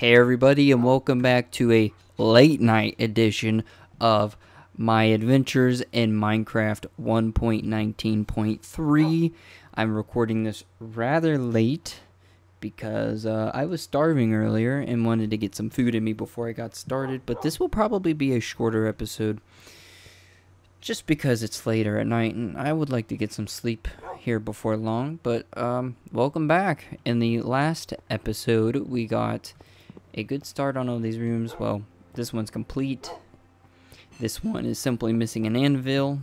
Hey everybody, and welcome back to a late night edition of my adventures in Minecraft 1.19.3. I'm recording this rather late because I was starving earlier and wanted to get some food in me before I got started, but this will probably be a shorter episode just because it's later at night and I would like to get some sleep here before long. But welcome back. In the last episode we got a good start on all these rooms. Well, this one's complete. This one is simply missing an anvil.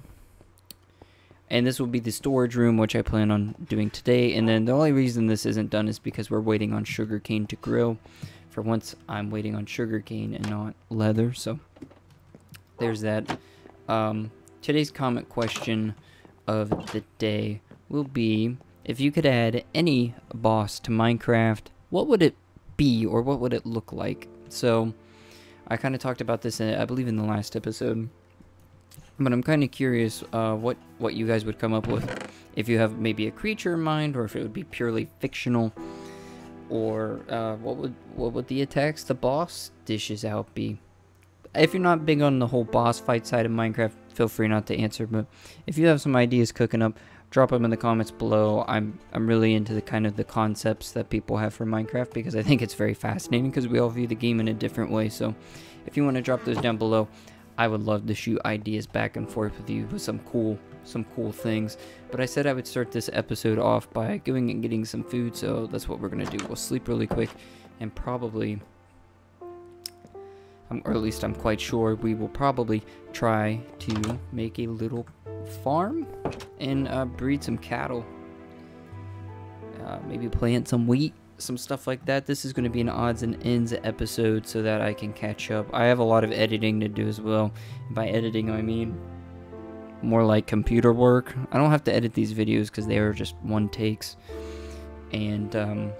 And this will be the storage room, which I plan on doing today. And then the only reason this isn't done is because we're waiting on sugarcane to grow. For once, I'm waiting on sugarcane and not leather. So there's that. Today's comment question of the day will be, if you could add any boss to Minecraft, what would it be, or what would it look like? So I kind of talked about this I believe in the last episode, but I'm kind of curious what you guys would come up with, if you have maybe a creature in mind, or if it would be purely fictional, or what would the attacks the boss dishes out be. If you're not big on the whole boss fight side of Minecraft, feel free not to answer, but if you have some ideas cooking up, drop them in the comments below. I'm really into the kind of the concepts that people have for Minecraft, because I think it's very fascinating, because we all view the game in a different way. So if you want to drop those down below, I would love to shoot ideas back and forth with you with some cool things. But I said I would start this episode off by going and getting some food, so that's what we're gonna do. We'll sleep really quick, and probably, or at least I'm quite sure, we will probably try to make a little farm and breed some cattle. Maybe plant some wheat, some stuff like that. This is going to be an odds and ends episode so that I can catch up. I have a lot of editing to do as well. And by editing, I mean more like computer work. I don't have to edit these videos because they are just one takes. And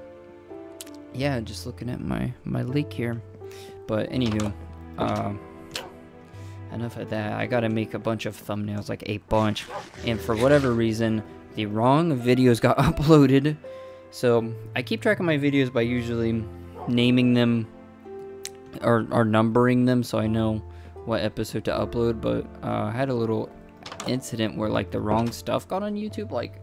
yeah, just looking at my lake here. But anywho, enough of that. I gotta make a bunch of thumbnails, like a bunch, and for whatever reason the wrong videos got uploaded. So I keep track of my videos by usually naming them or numbering them, so I know what episode to upload. But I had a little incident where like the wrong stuff got on YouTube, like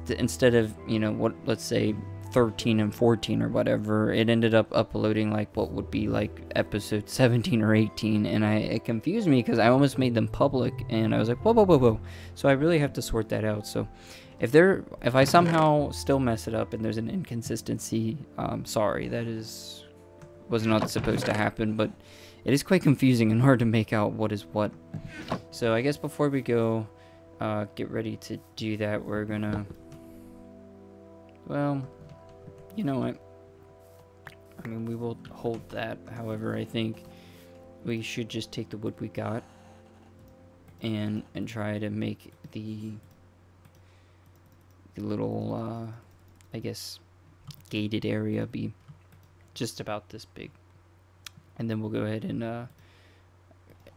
instead of, you know, what, let's say 13 and 14 or whatever, it ended up uploading like what would be like episode 17 or 18, and it confused me because I almost made them public, and I was like, whoa. So I really have to sort that out. So if I somehow still mess it up and there's an inconsistency, sorry, was not supposed to happen, but it is quite confusing and hard to make out what is what. So I guess before we go get ready to do that, we're gonna, well, you know what? I mean, we will hold that. However, I think we should just take the wood we got and try to make the little, I guess, gated area be just about this big. And then we'll go ahead and,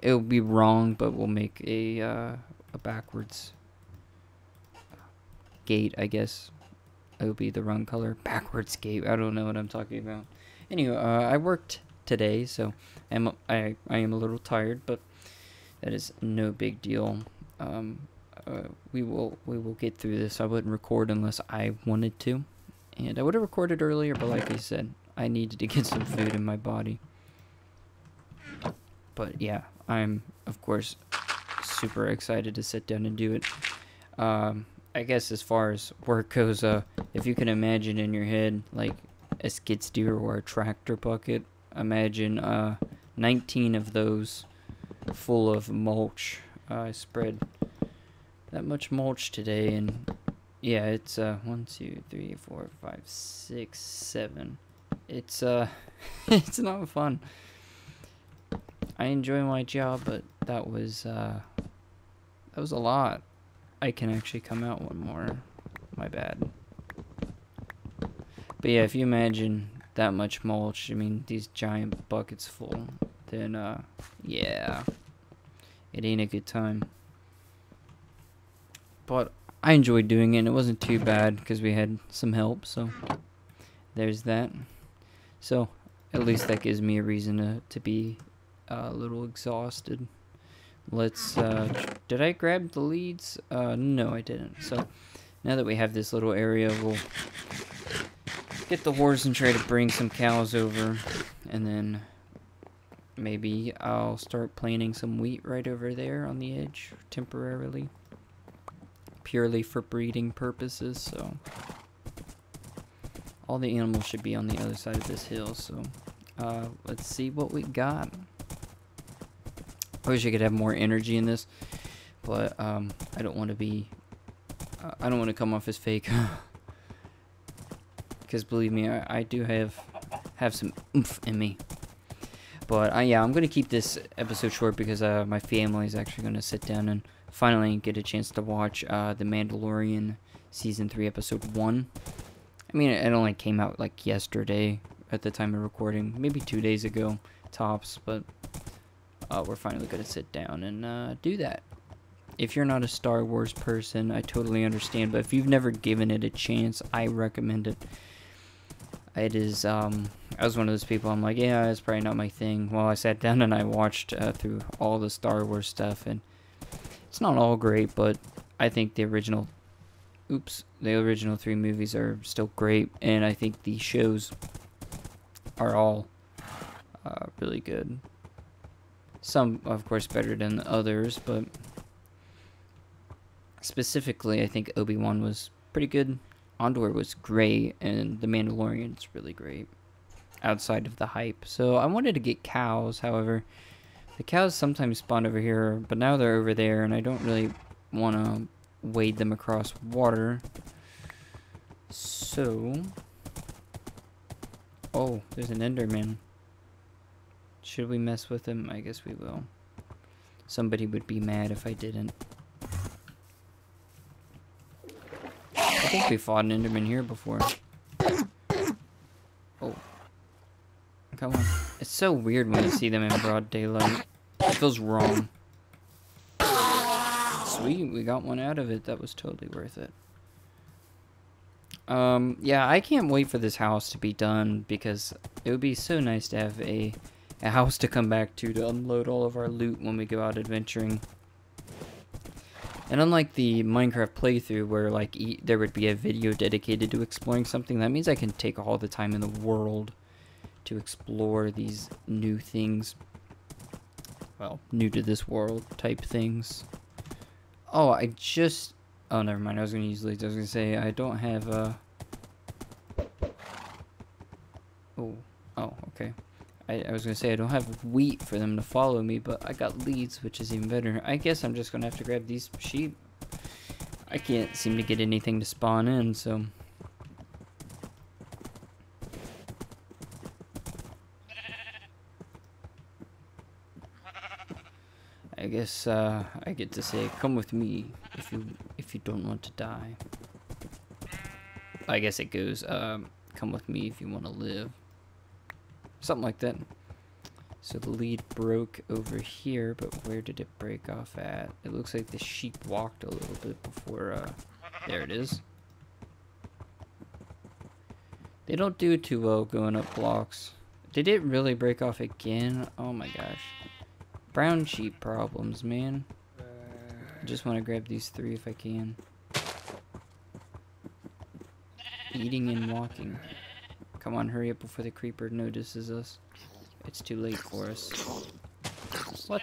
it'll be wrong, but we'll make a backwards gate, I guess. It would be the wrong color. Backwards gate. I don't know what I'm talking about. Anyway, I worked today, so I am a little tired, but that is no big deal. We will get through this. I wouldn't record unless I wanted to, and I would have recorded earlier, but like I said, I needed to get some food in my body. But yeah, I'm of course super excited to sit down and do it. I guess as far as work goes, if you can imagine in your head like a skid steer or a tractor bucket, imagine 19 of those full of mulch. I spread that much mulch today, and yeah, it's 1, 2, 3, 4, 5, 6, 7. It's it's not fun. I enjoy my job, but that was a lot. I can actually come out one more. My bad. But yeah, if you imagine that much mulch, I mean, these giant buckets full, then, yeah, it ain't a good time. But I enjoyed doing it, and it wasn't too bad because we had some help, so there's that. So At least that gives me a reason to be a little exhausted. Let's, did I grab the leads? No, I didn't. So, now that we have this little area, we'll get the horse and try to bring some cows over. And then maybe I'll start planting some wheat right over there on the edge temporarily. Purely for breeding purposes, so. All the animals should be on the other side of this hill, so. Let's see what we got. I wish I could have more energy in this, but I don't want to be, I don't want to come off as fake. Because believe me, I do have some oomph in me. But yeah, I'm going to keep this episode short because my family is actually going to sit down and finally get a chance to watch The Mandalorian Season 3 Episode 1. I mean, it only came out like yesterday at the time of recording, maybe 2 days ago, tops, but we're finally going to sit down and do that. If you're not a Star Wars person, I totally understand, but if you've never given it a chance, I recommend it. It is, I was one of those people, I'm like, yeah, it's probably not my thing. Well, I sat down and I watched through all the Star Wars stuff, and it's not all great, but I think the original 3 movies are still great, and I think the shows are all really good. Some, of course, better than others, but specifically, I think Obi-Wan was pretty good. Andor was great, and The Mandalorian's really great, outside of the hype. So I wanted to get cows, however, the cows sometimes spawn over here, but now they're over there, and I don't really want to wade them across water. So, oh, there's an Enderman. Should we mess with him? I guess we will. Somebody would be mad if I didn't. I think we fought an Enderman here before. Oh. Come on. It's so weird when you see them in broad daylight. It feels wrong. Sweet, we got one out of it. That was totally worth it. Yeah, I can't wait for this house to be done because it would be so nice to have a house to come back to unload all of our loot when we go out adventuring. And unlike the Minecraft playthrough where like there would be a video dedicated to exploring something, that means I can take all the time in the world to explore these new things. Well, new to this world type things. Oh, oh, never mind. I was going to use leads. I was going to say I don't have Oh, okay. I was going to say I don't have wheat for them to follow me, but I got leads, which is even better. I guess I'm just going to have to grab these sheep. I can't seem to get anything to spawn in, so. I guess I get to say, come with me if you don't want to die. I guess it goes, come with me if you want to live. Something like that. So the lead broke over here, but where did it break off at? It looks like the sheep walked a little bit before, there it is. They don't do too well going up blocks. Did it really break off again? Oh my gosh. Brown sheep problems, man. I just want to grab these 3 if I can. Eating and walking. Come on, hurry up before the creeper notices us. It's too late for us. What?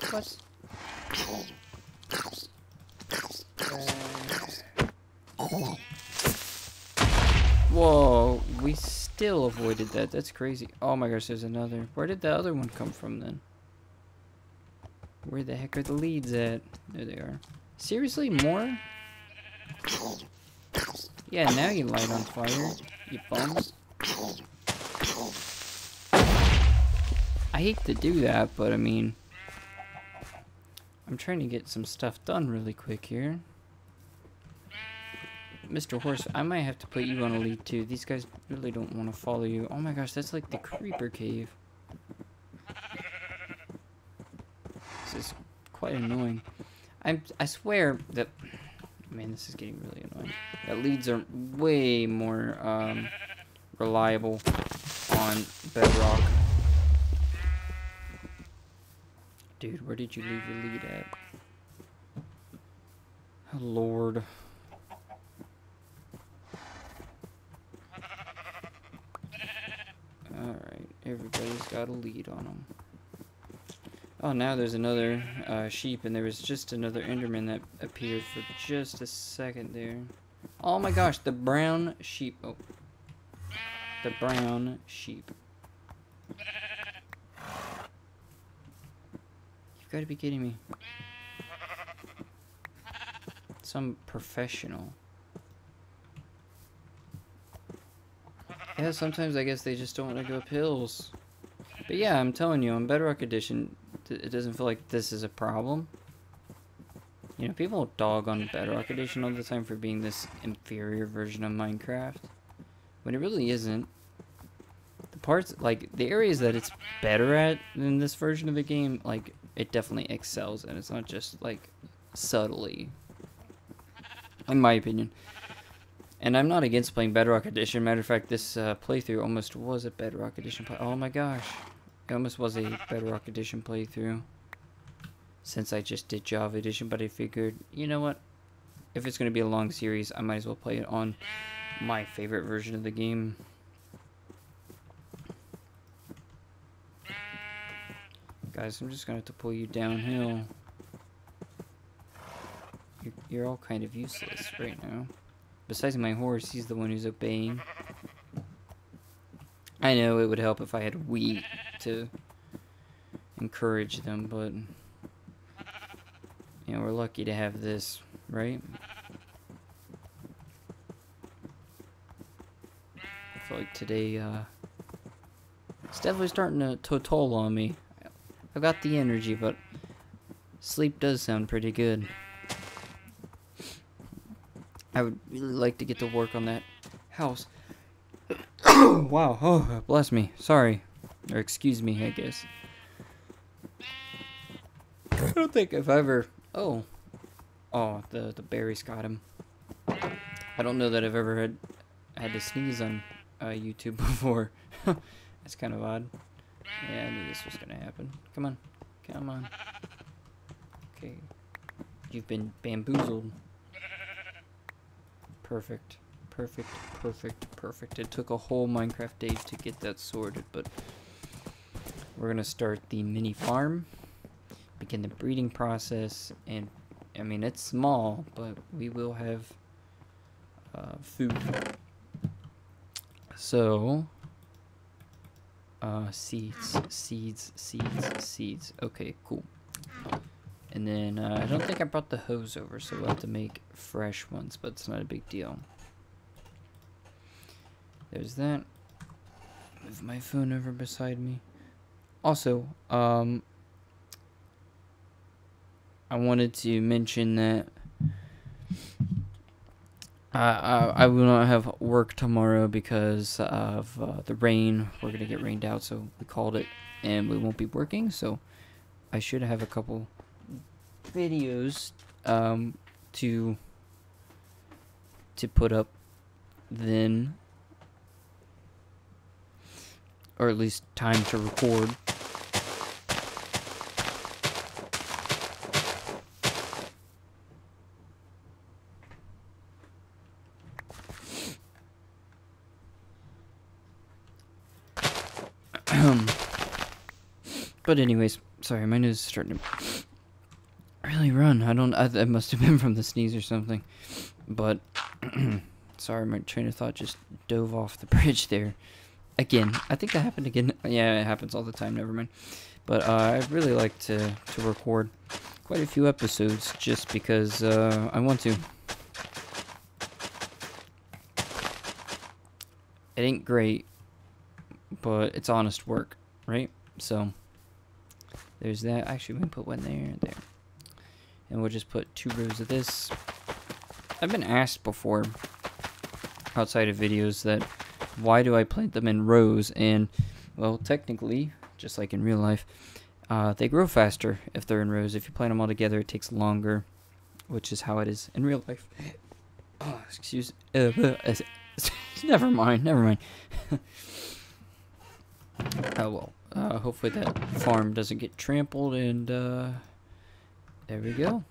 What? Whoa, we still avoided that. That's crazy. Oh my gosh, there's another. Where did the other one come from then? Where the heck are the leads at? There they are. Seriously, more? Yeah, now you light on fire, you bum. I hate to do that, but I mean, I'm trying to get some stuff done really quick here. Mr. Horse, I might have to put you on a lead too. These guys really don't want to follow you. Oh my gosh, that's like the creeper cave. This is quite annoying. I swear that, man, this is getting really annoying. That leads are way more reliable on Bedrock. Dude, where did you leave your lead at? Oh, Lord. Alright, everybody's got a lead on them. Oh, now there's another sheep, and there was just another Enderman that appeared for just a second there. Oh my gosh, the brown sheep. Oh. The brown sheep. You've got to be kidding me. Some professional. Yeah, sometimes I guess they just don't want to go up hills. But yeah, I'm telling you, on Bedrock Edition, it doesn't feel like this is a problem. You know, people dog on Bedrock Edition all the time for being this inferior version of Minecraft, when it really isn't. The parts, like, the areas that it's better at than this version of the game, like, it definitely excels, and it's not just, like, subtly, in my opinion. And I'm not against playing Bedrock Edition. Matter of fact, this playthrough almost was a Bedrock Edition oh my gosh. It almost was a Bedrock Edition playthrough. Since I just did Java Edition, but I figured, you know what? If it's going to be a long series, I might as well play it on my favorite version of the game. Guys, I'm just going to have to pull you downhill. You're all kind of useless right now. Besides my horse, he's the one who's obeying. I know it would help if I had wheat to encourage them, but you know, we're lucky to have this, right? I feel like today, it's definitely starting to toll on me. I've got the energy, but sleep does sound pretty good. I would really like to get to work on that house. Wow, oh, bless me. Sorry. Or excuse me, I guess. I don't think I've ever... Oh, the berries got him. I don't know that I've ever had to sneeze on YouTube before. That's kind of odd. Yeah, I knew this was gonna happen. Come on, come on. Okay, you've been bamboozled. Perfect, perfect, perfect, perfect. It took a whole Minecraft day to get that sorted, but we're gonna start the mini farm, begin the breeding process, and I mean, it's small, but we will have food. So, seeds. Okay, cool. And then, I don't think I brought the hose over, so we'll have to make fresh ones, but it's not a big deal. There's that. Move my phone over beside me. Also, I wanted to mention that I will not have work tomorrow because of the rain. We're going to get rained out, so we called it, and we won't be working, so I should have a couple videos to put up then, or at least time to record. But anyways, sorry, my nose is starting to really run. I must have been from the sneeze or something. But, sorry, my train of thought just dove off the bridge there. Again, I think that happened again. Yeah, it happens all the time, never mind. But I'd really like to record quite a few episodes just because I want to. It ain't great, but it's honest work, right? So, there's that. Actually, we can put one there and there. And we'll just put 2 rows of this. I've been asked before, outside of videos, that why do I plant them in rows? And, well, technically, just like in real life, they grow faster if they're in rows. If you plant them all together, it takes longer, which is how it is in real life. Oh, excuse. Never mind. Oh well. Hopefully that farm doesn't get trampled, and there we go.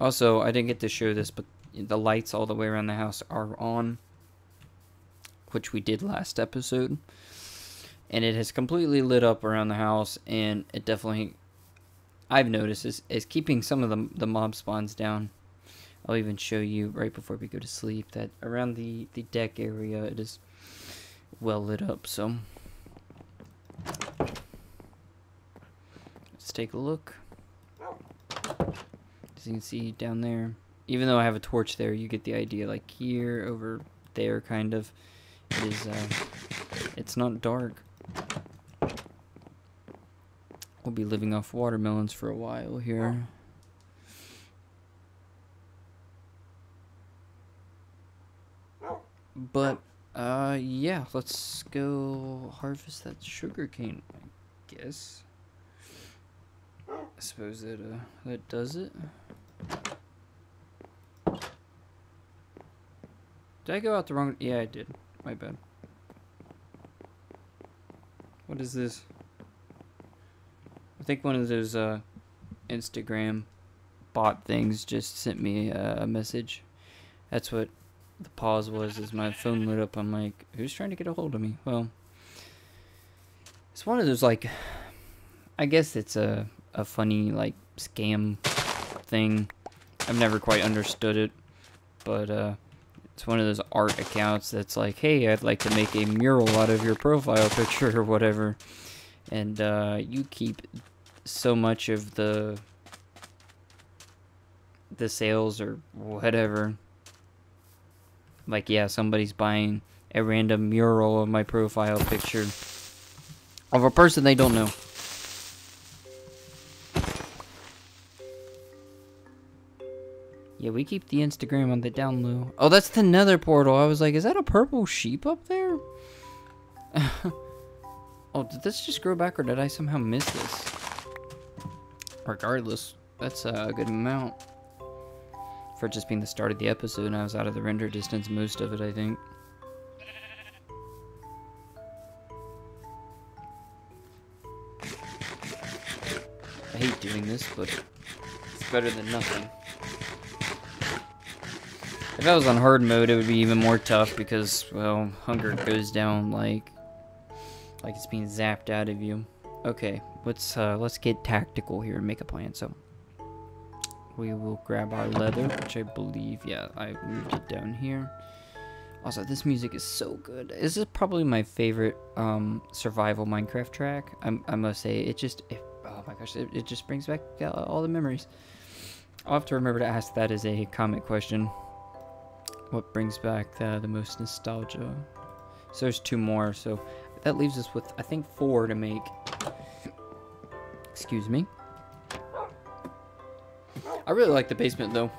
Also, I didn't get to show this, but the lights all the way around the house are on, which we did last episode. And it has completely lit up around the house, and it definitely, I've noticed, is keeping some of the mob spawns down. I'll even show you right before we go to sleep that around the deck area it is well lit up, so let's take a look. As you can see down there, even though I have a torch there, you get the idea, like here, over there, kind of. It is, it's not dark. We'll be living off watermelons for a while here. But, yeah, let's go harvest that sugarcane, I guess. I suppose that does it. Did I go out the wrong? Yeah, I did. My bad. What is this? I think one of those Instagram bot things just sent me a message. That's what the pause was, as my phone lit up. I'm like, who's trying to get a hold of me? Well, it's one of those, like, I guess it's a funny, like, scam thing. I've never quite understood it, but it's one of those art accounts that's like, hey, I'd like to make a mural out of your profile picture or whatever, and you keep so much of the sales or whatever. Like, yeah, somebody's buying a random mural of my profile picture of a person they don't know. Yeah, we keep the Instagram on the down low. Oh, that's the nether portal. I was like, is that a purple sheep up there? Oh, did this just grow back, or did I somehow miss this? Regardless, that's a good amount. For just being the start of the episode, and I was out of the render distance most of it, I think. I hate doing this, but it's better than nothing. If I was on hard mode, it would be even more tough because, well, hunger goes down like it's being zapped out of you. Okay, let's get tactical here and make a plan. So we will grab our leather, which I believe, yeah, I moved it down here. Also, this music is so good. This is probably my favorite survival Minecraft track. I must say, oh my gosh, it just brings back all the memories. I'll have to remember to ask that as a comment question. What brings back the most nostalgia? So there's 2 more, so that leaves us with, I think, 4 to make. Excuse me. I really like the basement, though.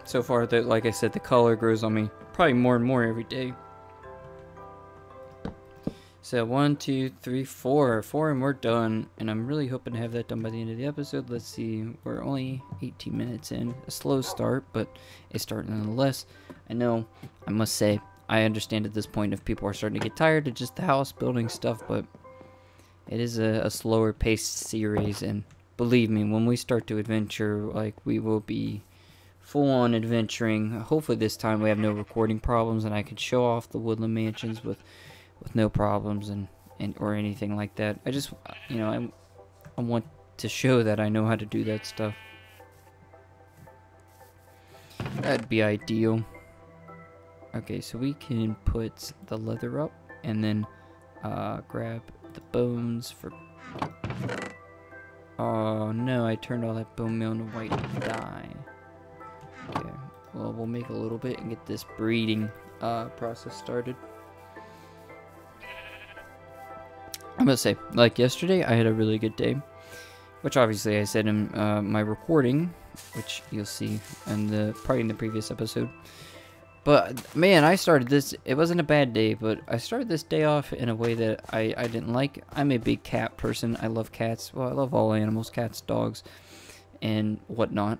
So far, like I said, the color grows on me probably more and more every day. So 1, 2, 3, 4. 4 and we're done. And I'm really hoping to have that done by the end of the episode. Let's see. We're only 18 minutes in. A slow start, but a start nonetheless. I know, I must say, I understand at this point if people are starting to get tired of just the house building stuff, but it is a slower paced series, and believe me, when we start to adventure, like, we will be full on adventuring. Hopefully this time we have no recording problems and I can show off the woodland mansions with no problems and or anything like that. I just, you know, I want to show that I know how to do that stuff. That'd be ideal. Okay, so we can put the leather up and then grab the bones for... Oh no, I turned all that bone meal into white dye. Okay, well, we'll make a little bit and get this breeding process started. I'm gonna say, like yesterday, I had a really good day, which obviously I said in my recording, which you'll see in probably in the previous episode. But man, I started this. It wasn't a bad day, but I started this day off in a way that I didn't like. I'm a big cat person. I love cats. Well, I love all animals, cats, dogs, and whatnot.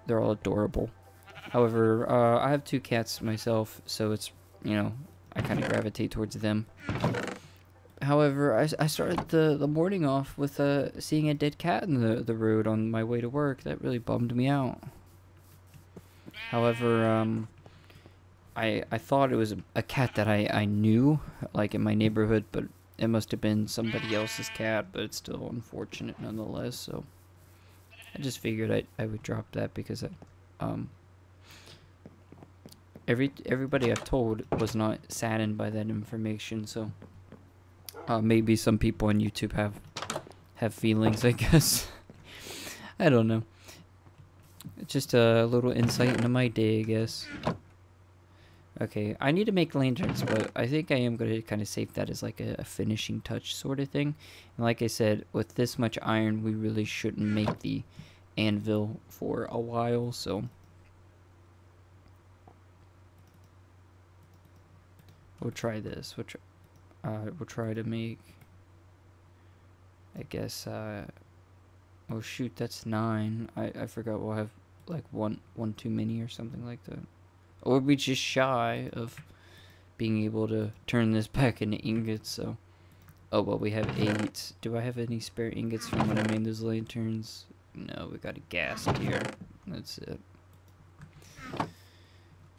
They're all adorable. However, I have 2 cats myself, so it's, you know, I kind of gravitate towards them. However, I started the morning off with seeing a dead cat in the road on my way to work. That really bummed me out. However, I thought it was a cat that I knew, like in my neighborhood, but it must have been somebody else's cat, but it's still unfortunate nonetheless, so I just figured I would drop that because everybody I've told was not saddened by that information, so maybe some people on YouTube have feelings, I guess. I don't know. It's just a little insight into my day, I guess. Okay, I need to make lanterns, but I think I am going to kind of save that as like a finishing touch sort of thing. And like I said, with this much iron, we really shouldn't make the anvil for a while, so we'll try this. We'll try to make, I guess, oh shoot, that's 9. I forgot we'll have like one too many or something like that. Or we just shy of being able to turn this back into ingots, so. Oh, well, we have 8. Do I have any spare ingots from when I made those lanterns? No, we got a gas here. That's it.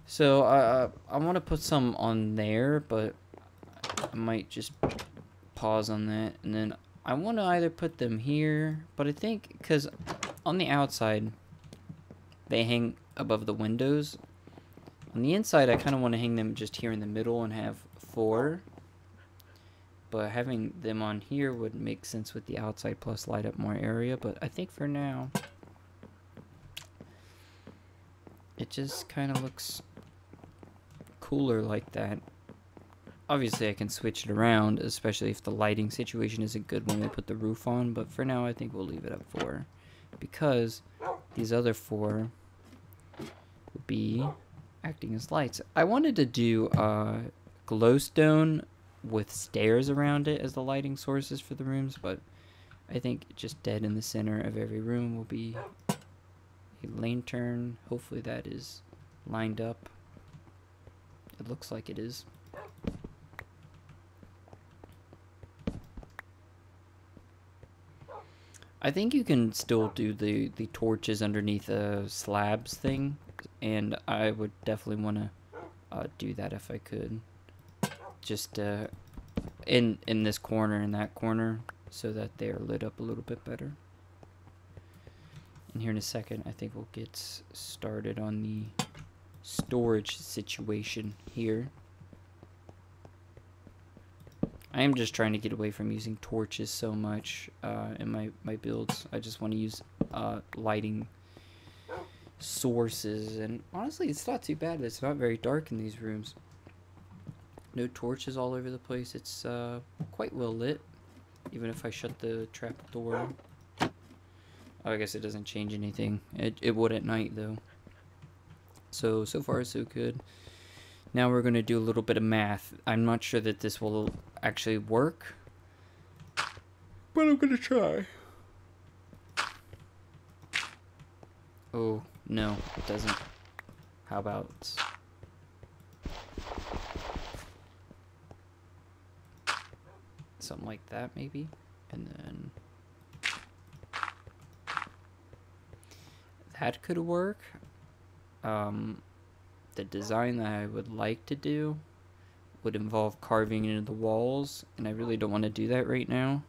So, I want to put some on there, but I might just pause on that. And then I want to either put them here, but I think, because on the outside, they hang above the windows. On the inside, I kind of want to hang them just here in the middle and have 4. But having them on here would make sense with the outside plus light up more area. But I think for now, it just kind of looks cooler like that. Obviously, I can switch it around, especially if the lighting situation isn't good when we put the roof on. But for now, I think we'll leave it at 4. Because these other 4 would be acting as lights. I wanted to do glowstone with stairs around it as the lighting sources for the rooms, but I think just dead in the center of every room will be a lantern. Hopefully that is lined up. It looks like it is. I think you can still do the torches underneath a slabs thing, and I would definitely want to do that if I could. Just in this corner and that corner, so that they are lit up a little bit better. And here in a second, I think we'll get started on the storage situation here. I am just trying to get away from using torches so much in my builds. I just want to use lighting sources, and honestly, it's not too bad. It's not very dark in these rooms. No torches all over the place. It's quite well lit, even if I shut the trap door. Oh, I guess it doesn't change anything. It would at night, though. So far, so good. Now we're going to do a little bit of math. I'm not sure that this will actually work, but I'm going to try. Oh, no, it doesn't. How about something like that, maybe? And then that could work. The design that I would like to do would involve carving into the walls, and I really don't want to do that right now.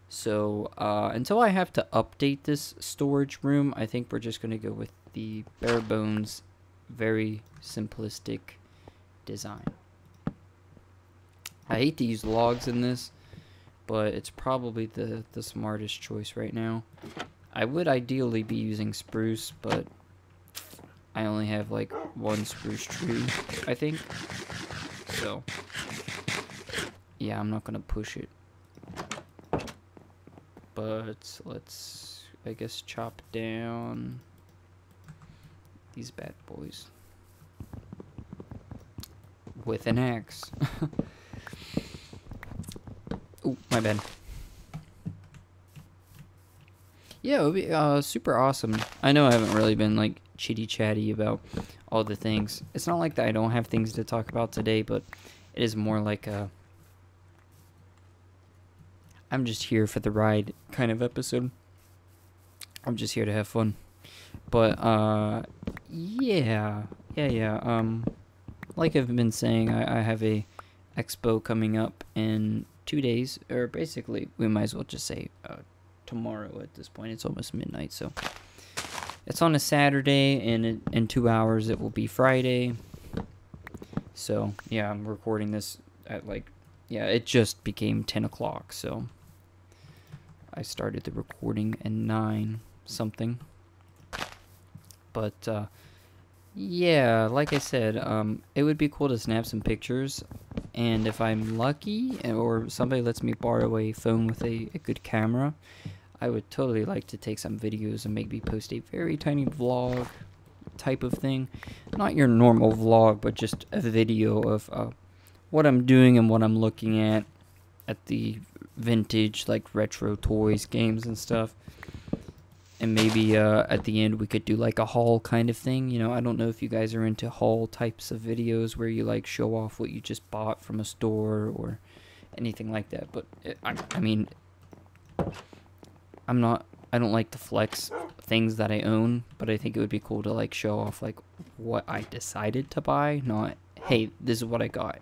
So until I have to update this storage room, I think we're just going to go with the bare bones, very simplistic design. I hate to use logs in this, but it's probably the smartest choice right now. I would ideally be using spruce, but I only have like 1 spruce tree, I think. So, yeah, I'm not gonna push it. But let's, I guess, chop down these bad boys with an axe. Oh, my bad. Yeah, it would be super awesome. I know I haven't really been like chitty chatty about all the things. It's not like that I don't have things to talk about today, but it is more like I'm just here for the ride kind of episode. I'm just here to have fun. But yeah. Like I've been saying, I have a expo coming up in 2 days, or basically we might as well just say tomorrow at this point. It's almost midnight, so it's on a Saturday, and in 2 hours it will be Friday. So yeah, I'm recording this at it just became 10 o'clock, so I started the recording at 9 something. But yeah, like I said, it would be cool to snap some pictures, and if I'm lucky or somebody lets me borrow a phone with a good camera, I would totally like to take some videos and maybe post a very tiny vlog type of thing. Not your normal vlog, but just a video of what I'm doing and what I'm looking at the vintage, like, retro toys, games, and stuff. And maybe at the end we could do like a haul kind of thing. You know, I don't know if you guys are into haul types of videos where you like show off what you just bought from a store or anything like that. But I mean, I don't like to flex things that I own, but I think it would be cool to like show off like what I decided to buy, not, hey, this is what I got.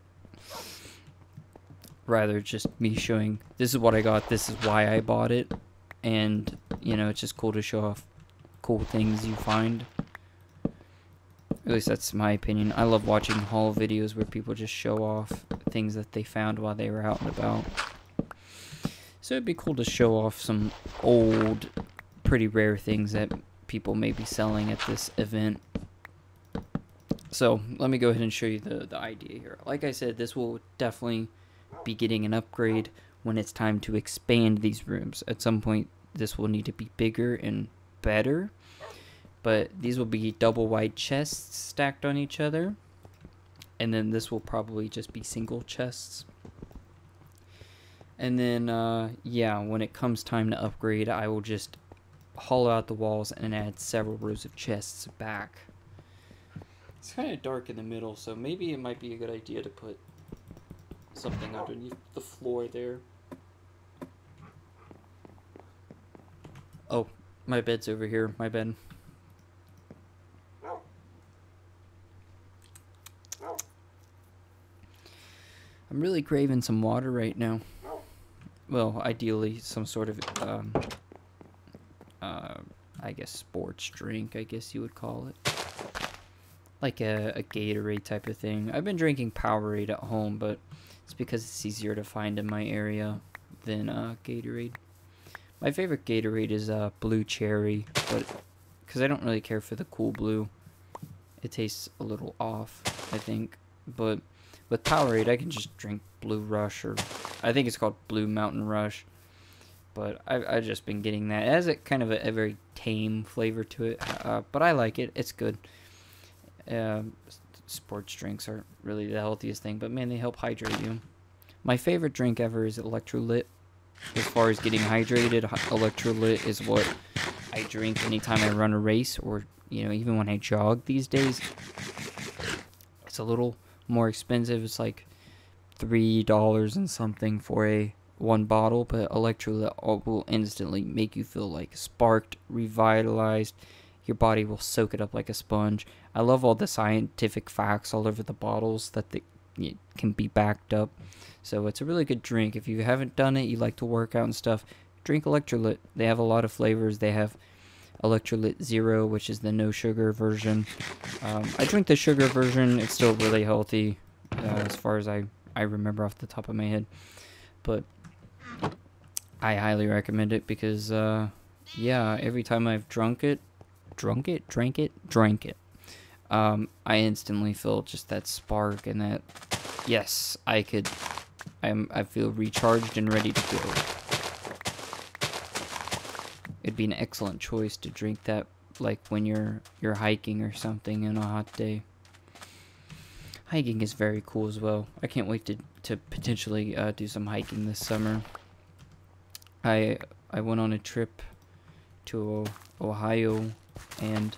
Rather just me showing, this is what I got, this is why I bought it. And, you know, it's just cool to show off cool things you find. At least that's my opinion. I love watching haul videos where people just show off things that they found while they were out and about. So it'd be cool to show off some old, pretty rare things that people may be selling at this event. So let me go ahead and show you the idea here. Like I said, this will definitely be getting an upgrade when it's time to expand these rooms. At some point, this will need to be bigger and better. But these will be double wide chests stacked on each other. And then this will probably just be single chests. And then, yeah, when it comes time to upgrade, I will just hollow out the walls and add several rows of chests back. It's kind of dark in the middle, so maybe it might be a good idea to put something underneath the floor there. Oh, my bed's over here. My bed. I'm really craving some water right now. Well, ideally some sort of, I guess sports drink, I guess you would call it. Like a Gatorade type of thing. I've been drinking Powerade at home, but it's because it's easier to find in my area than Gatorade. My favorite Gatorade is Blue Cherry, but because I don't really care for the Cool Blue. It tastes a little off, I think. But with Powerade, I can just drink Blue Rush, or I think it's called Blue Mountain Rush. But I've just been getting that. It has a kind of a very tame flavor to it, but I like it. It's good. Sports drinks aren't really the healthiest thing, but man, they help hydrate you. My favorite drink ever is Electrolyte. As far as getting hydrated, Electrolyte is what I drink anytime I run a race, or, you know, even when I jog these days. It's a little more expensive. It's like $3 and something for one bottle, but Electrolyte will instantly make you feel like sparked, revitalized. Your body will soak it up like a sponge. I love all the scientific facts all over the bottles that can be backed up. So it's a really good drink. If you haven't done it, you like to work out and stuff, drink Electrolyte. They have a lot of flavors. They have Electrolyte Zero, which is the no sugar version. I drink the sugar version. It's still really healthy, as far as I remember off the top of my head. But I highly recommend it because, yeah, every time I've drank it, I instantly feel just that spark and that, yes, I feel recharged and ready to go. It'd be an excellent choice to drink that, like when you're hiking or something on a hot day. Hiking is very cool as well. I can't wait to potentially do some hiking this summer. I went on a trip to Ohio, and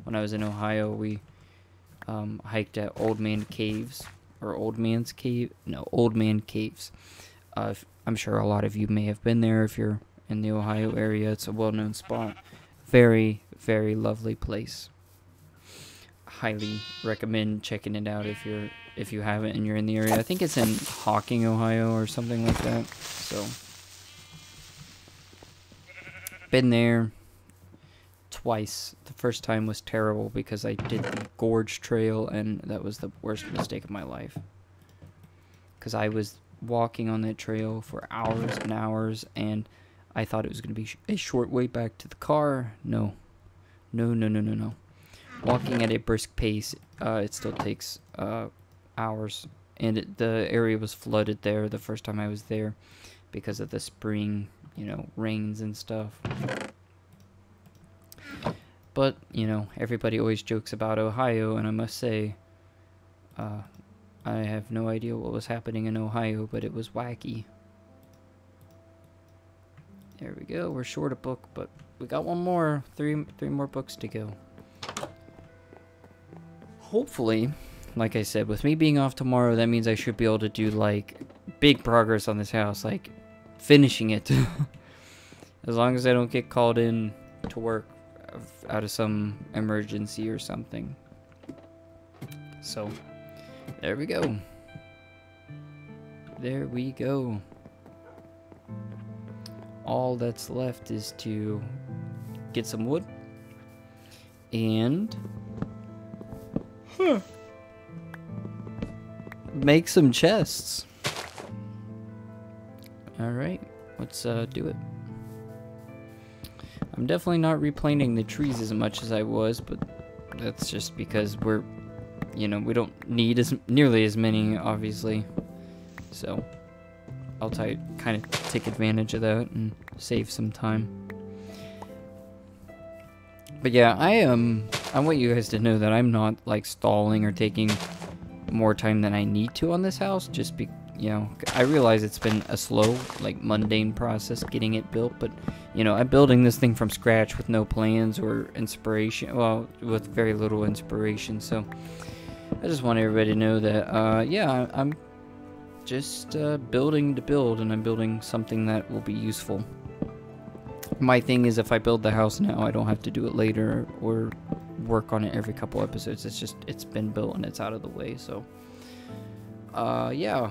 when I was in Ohio, we hiked at Old Man Caves. I'm sure a lot of you may have been there if you're in the Ohio area. It's a well-known spot. Very, very lovely place. Highly recommend checking it out if you haven't and you're in the area. I think it's in Hocking, Ohio or something like that. So been there twice. The first time was terrible because I did the Gorge Trail, and that was the worst mistake of my life. Because I was walking on that trail for hours and hours, and I thought it was going to be a short way back to the car. No. Walking at a brisk pace, it still takes hours. And the area was flooded there the first time I was there because of the spring, rains and stuff. But, everybody always jokes about Ohio, and I must say, I have no idea what was happening in Ohio, but it was wacky. There we go. We're short a book, but we got one more. Three more books to go. Hopefully, like I said, with me being off tomorrow, that means I should be able to do, like, big progress on this house. Like, finishing it. As long as I don't get called in to work out of some emergency or something. So, there we go. There we go. All that's left is to get some wood and make some chests. Alright, let's do it. I'm definitely not replanting the trees as much as I was, but that's just because we don't need nearly as many, obviously. So I'll kind of take advantage of that and save some time. But yeah, I want you guys to know that I'm not like stalling or taking more time than I need to on this house. Just I realize it's been a slow, like mundane process getting it built, but I'm building this thing from scratch with no plans or inspiration. Well, with very little inspiration. So I just want everybody to know that yeah, I'm just building to build, and I'm building something that will be useful. My thing is, if I build the house now, I don't have to do it later or work on it every couple episodes. It's been built and it's out of the way. So yeah,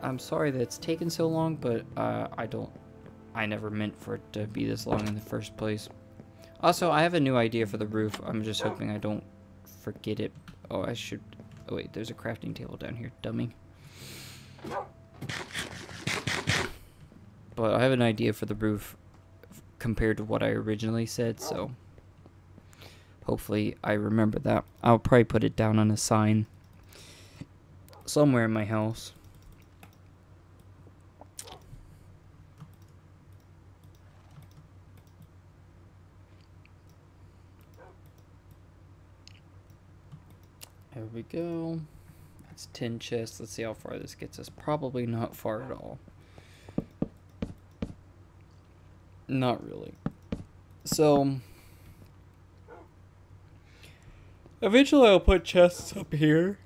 I'm sorry that it's taken so long, but I never meant for it to be this long in the first place. Also, I have a new idea for the roof. I'm just hoping I don't forget it. Oh, wait, there's a crafting table down here, dummy. But I have an idea for the roof compared to what I originally said, so hopefully I remember that. I'll probably put it down on a sign somewhere in my house. There we go. That's 10 chests. Let's see how far this gets us. Probably not far at all. Not really. So eventually I'll put chests up here.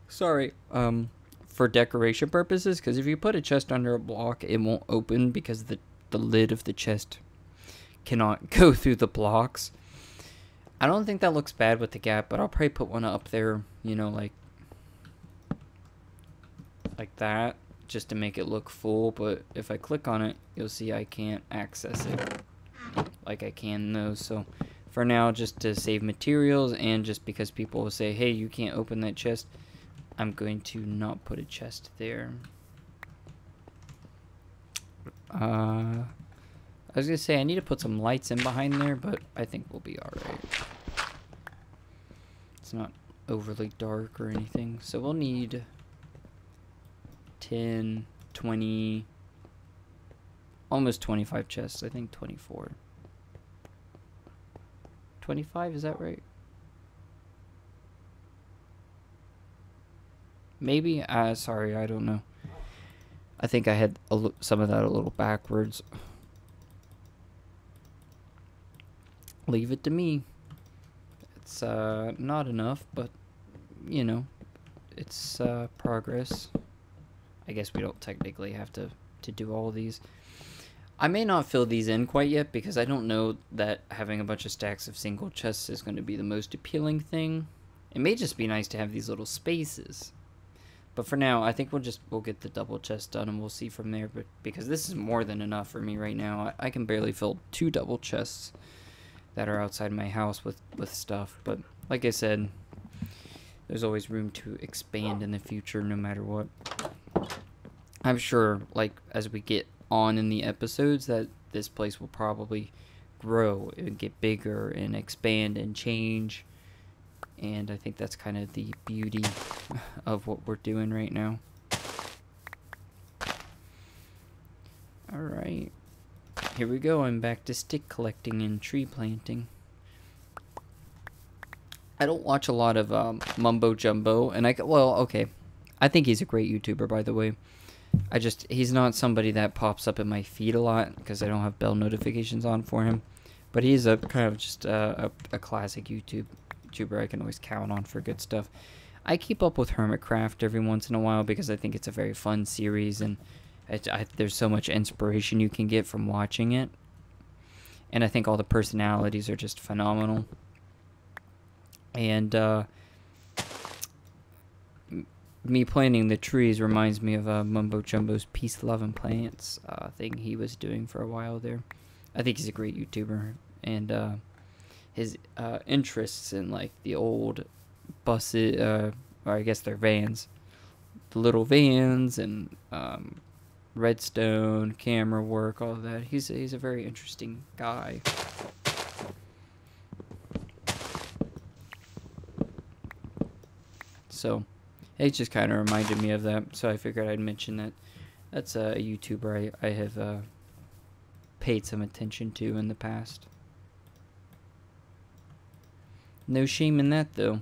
Sorry. For decoration purposes, because if you put a chest under a block, it won't open because the lid of the chest cannot go through the blocks. I don't think that looks bad with the gap, but I'll probably put one up there, like that, just to make it look full. But if I click on it, you'll see I can't access it like I can in those. So for now, just to save materials and just because people will say, hey, you can't open that chest, I'm going to not put a chest there. I was going to say I need to put some lights in behind there, but I think we'll be alright. It's not overly dark or anything. So we'll need 10, 20, almost 25 chests. I think 24. 25, is that right? Maybe? Sorry, I don't know. I think I had some of that a little backwards. Leave it to me. It's not enough, but it's progress. I guess we don't technically have to do all of these. I may not fill these in quite yet because I don't know that having a bunch of stacks of single chests is going to be the most appealing thing. It may just be nice to have these little spaces. But for now, I think we'll get the double chest done and we'll see from there. But because this is more than enough for me right now. I can barely fill 2 double chests that are outside my house with stuff. But like I said, there's always room to expand in the future no matter what. I'm sure, like, as we get on in the episodes, that this place will probably grow and get bigger and expand and change. And I think that's kind of the beauty of what we're doing right now. Alright. Here we go. I'm back to stick collecting and tree planting. I don't watch a lot of Mumbo Jumbo. And okay. I think he's a great YouTuber, by the way. He's not somebody that pops up in my feed a lot because I don't have bell notifications on for him. But he's a kind of just a classic YouTuber I can always count on for good stuff. I keep up with Hermitcraft every once in a while because I think it's a very fun series and there's so much inspiration you can get from watching it. And I think all the personalities are just phenomenal. And me planting the trees reminds me of Mumbo Jumbo's Peace, Love, and Plants thing he was doing for a while there. I think he's a great YouTuber. And his interests in like the old buses, or I guess they're vans, the little vans and redstone, camera work, all of that. He's a very interesting guy. So it just kind of reminded me of that. So I figured I'd mention that. That's a YouTuber I have paid some attention to in the past. No shame in that, though.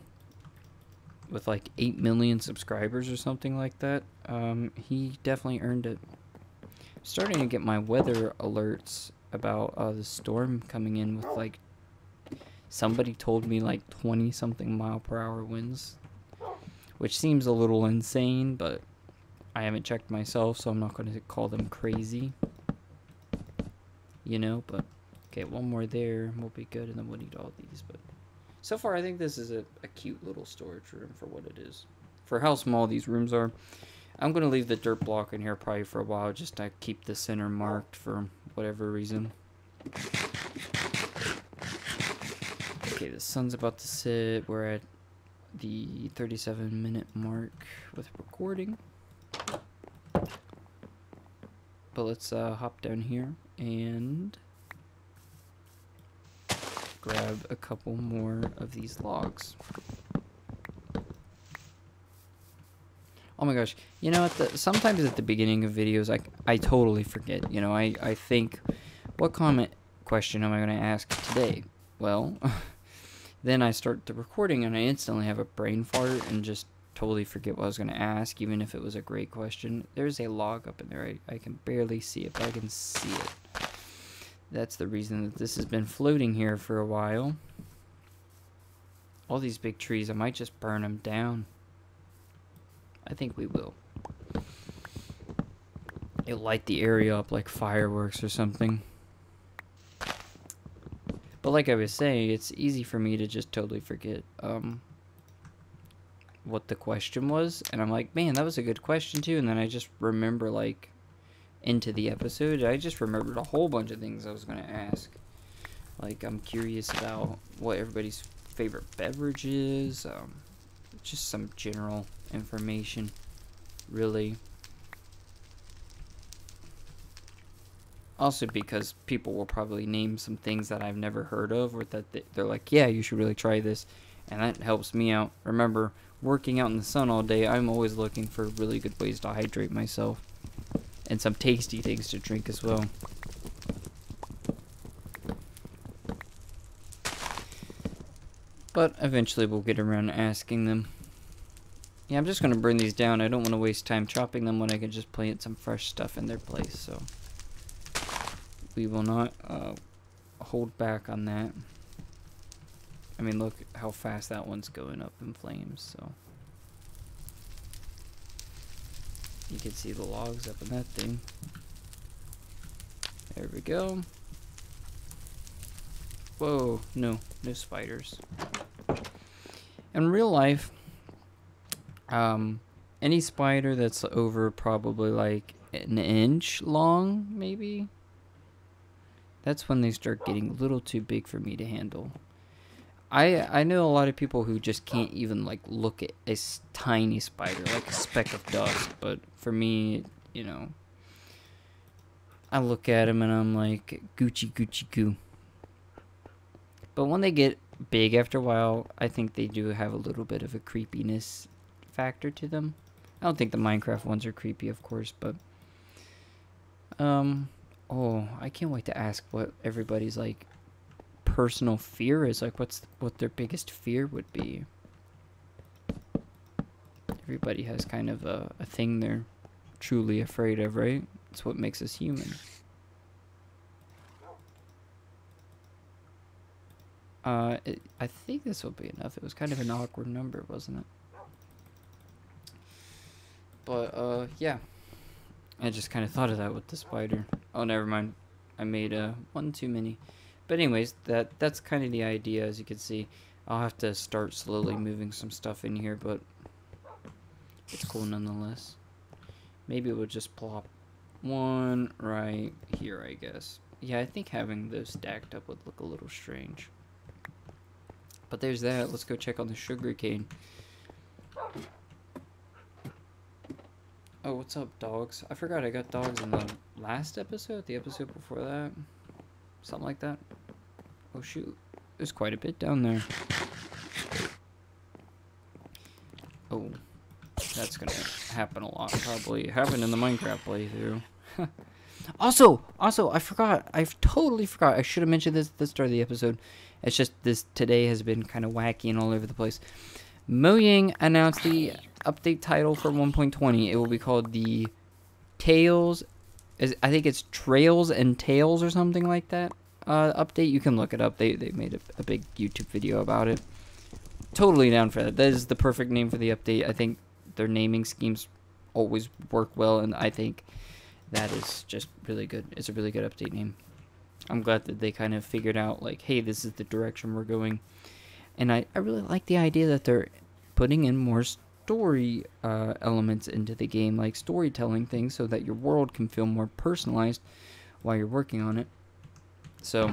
With like 8 million subscribers or something like that, he definitely earned it. Starting to get my weather alerts about the storm coming in with like, somebody told me like 20-something mile-per-hour winds, which seems a little insane, but I haven't checked myself, so I'm not going to call them crazy. You know, but okay, one more there, and we'll be good, and then we'll need all these, but so far, I think this is a cute little storage room for what it is. For how small these rooms are. I'm going to leave the dirt block in here probably for a while just to keep the center marked for whatever reason. Okay, the sun's about to set. We're at the 37-minute mark with recording. But let's hop down here and grab a couple more of these logs. Oh my gosh, you know, sometimes at the beginning of videos, I totally forget. You know, I think, what question am I going to ask today? Well, then I start the recording and I instantly have a brain fart and just totally forget what I was going to ask, even if it was a great question. There's a log up in there. I can barely see it, but I can see it. That's the reason that this has been floating here for a while. All these big trees, I might just burn them down. I think we will. It'll light the area up like fireworks or something. But like I was saying, it's easy for me to just totally forget what the question was. And I'm like, man, that was a good question too. And then I just remember, like, into the episode, I just remembered a whole bunch of things I was going to ask. Like, I'm curious about what everybody's favorite beverage is. Just some general information, really. Also because people will probably name some things that I've never heard of, or that they're like, yeah, you should really try this. And that helps me out. Remember, working out in the sun all day, I'm always looking for really good ways to hydrate myself. And some tasty things to drink as well. But eventually we'll get around to asking them. Yeah, I'm just going to burn these down. I don't want to waste time chopping them when I can just plant some fresh stuff in their place. So we will not hold back on that. I mean, look how fast that one's going up in flames. So You can see the logs up in that thing. There we go. Whoa, no spiders. In real life, any spider that's over probably like an inch long, maybe, that's when they start getting a little too big for me to handle. I know a lot of people who just can't even like look at a tiny spider, like a speck of dust, but for me, you know, I look at them and I'm like, Gucci Gucci goo. But when they get big after a while, I think they do have a little bit of a creepiness factor to them. I don't think the Minecraft ones are creepy, of course, but oh, I can't wait to ask what everybody's like personal fear is, like what their biggest fear would be. Everybody has kind of a thing they're truly afraid of, right? It's what makes us human. I think this will be enough. It was kind of an awkward number, wasn't it? But, yeah. I just kind of thought of that with the spider. Oh, never mind. I made one too many. But anyways, that's kind of the idea, as you can see. I'll have to start slowly moving some stuff in here, but it's cool nonetheless. Maybe we'll just plop one right here, I guess. Yeah, I think having those stacked up would look a little strange. But there's that. Let's go check on the sugarcane. Oh, what's up, dogs? I forgot I got dogs in the last episode, the episode before that. Something like that. Oh, shoot. There's quite a bit down there. Oh, that's gonna happen a lot. Probably happened in the Minecraft playthrough. Also, I forgot. I totally forgot. I should have mentioned this at the start of the episode. It's just this today has been kind of wacky and all over the place. Mojang announced the update title for 1.20. It will be called the Tales. I think it's Trails and Tales or something like that. Update. You can look it up. They made a big YouTube video about it. Totally down for that. That is the perfect name for the update. I think their naming schemes always work well, and I think that is just really good. It's a really good update name. I'm glad that they kind of figured out, like, hey, this is the direction we're going. And I really like the idea that they're putting in more story elements into the game, like storytelling things, so that your world can feel more personalized while you're working on it. So,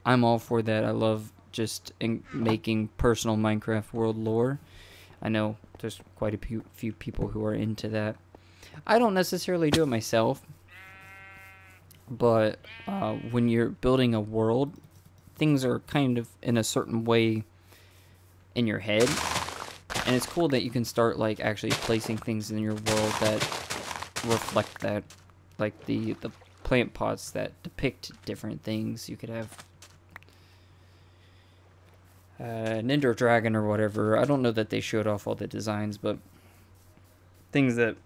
I'm all for that. I love just making personal Minecraft world lore. I know there's quite a few people who are into that. I don't necessarily do it myself, but when you're building a world, things are kind of in a certain way in your head, and it's cool that you can start like actually placing things in your world that reflect that, like the plant pots that depict different things. You could have an Ender Dragon or whatever. I don't know that they showed off all the designs, but things that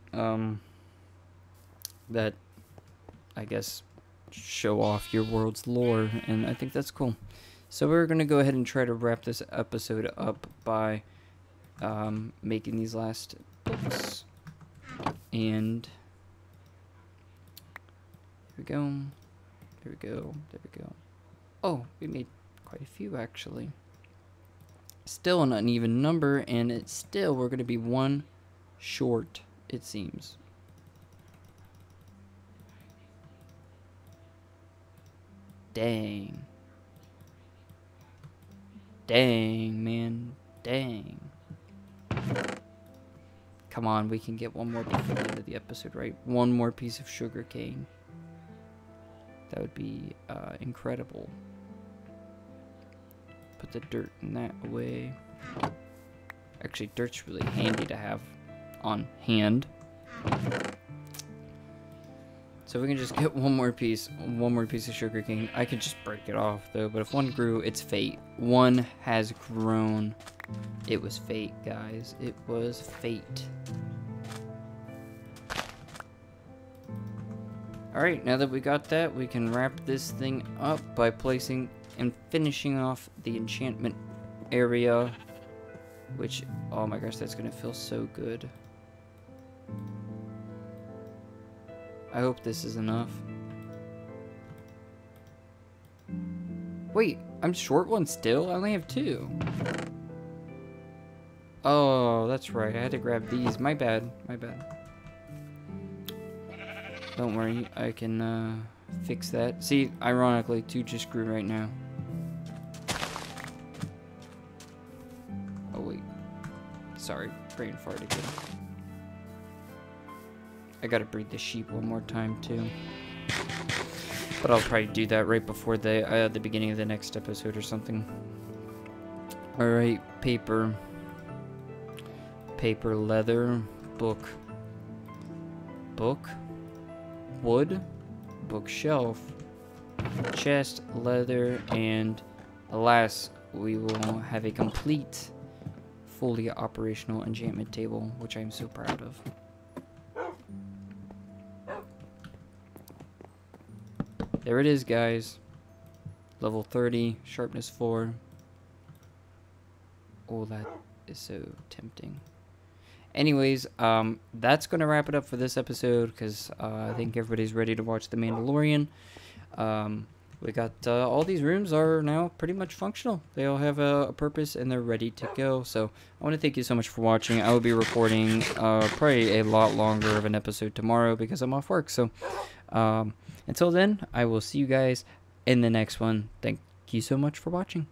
that I guess show off your world's lore, and I think that's cool. So we're gonna go ahead and try to wrap this episode up by making these last books. And here we go. There we go. There we go. Oh, we made quite a few actually. Still an uneven number, and it's still, we're going to be one short, it seems. Dang. Dang, man. Dang. Come on, we can get one more before the end of the episode, right? One more piece of sugar cane. That would be incredible. Put the dirt in that away. Actually, dirt's really handy to have on hand. So we can just get one more piece of sugar cane. I could just break it off though, but if one grew, it's fate. One has grown. It was fate, guys. It was fate. Alright, now that we got that, we can wrap this thing up by placing and finishing off the enchantment area which, oh my gosh, that's gonna feel so good. I hope this is enough. Wait, I'm short one still? I only have 2. Oh, that's right. I had to grab these. My bad. My bad. Don't worry. I can fix that. See, ironically, 2 just grew right now. Oh, wait. Sorry. Brain fart again. I gotta breed the sheep one more time, too. But I'll probably do that right before the beginning of the next episode or something. Alright, paper. Paper, leather, book. Book. Wood. Bookshelf. Chest, leather, and alas, we will have a complete, fully operational enchantment table, which I am so proud of. There it is, guys. Level 30, sharpness 4. Oh, that is so tempting. Anyways, that's going to wrap it up for this episode, because I think everybody's ready to watch The Mandalorian. We got, all these rooms are now pretty much functional. They all have a purpose, and they're ready to go. So, I want to thank you so much for watching. I will be recording, probably a lot longer of an episode tomorrow, because I'm off work. So, until then, I will see you guys in the next one. Thank you so much for watching.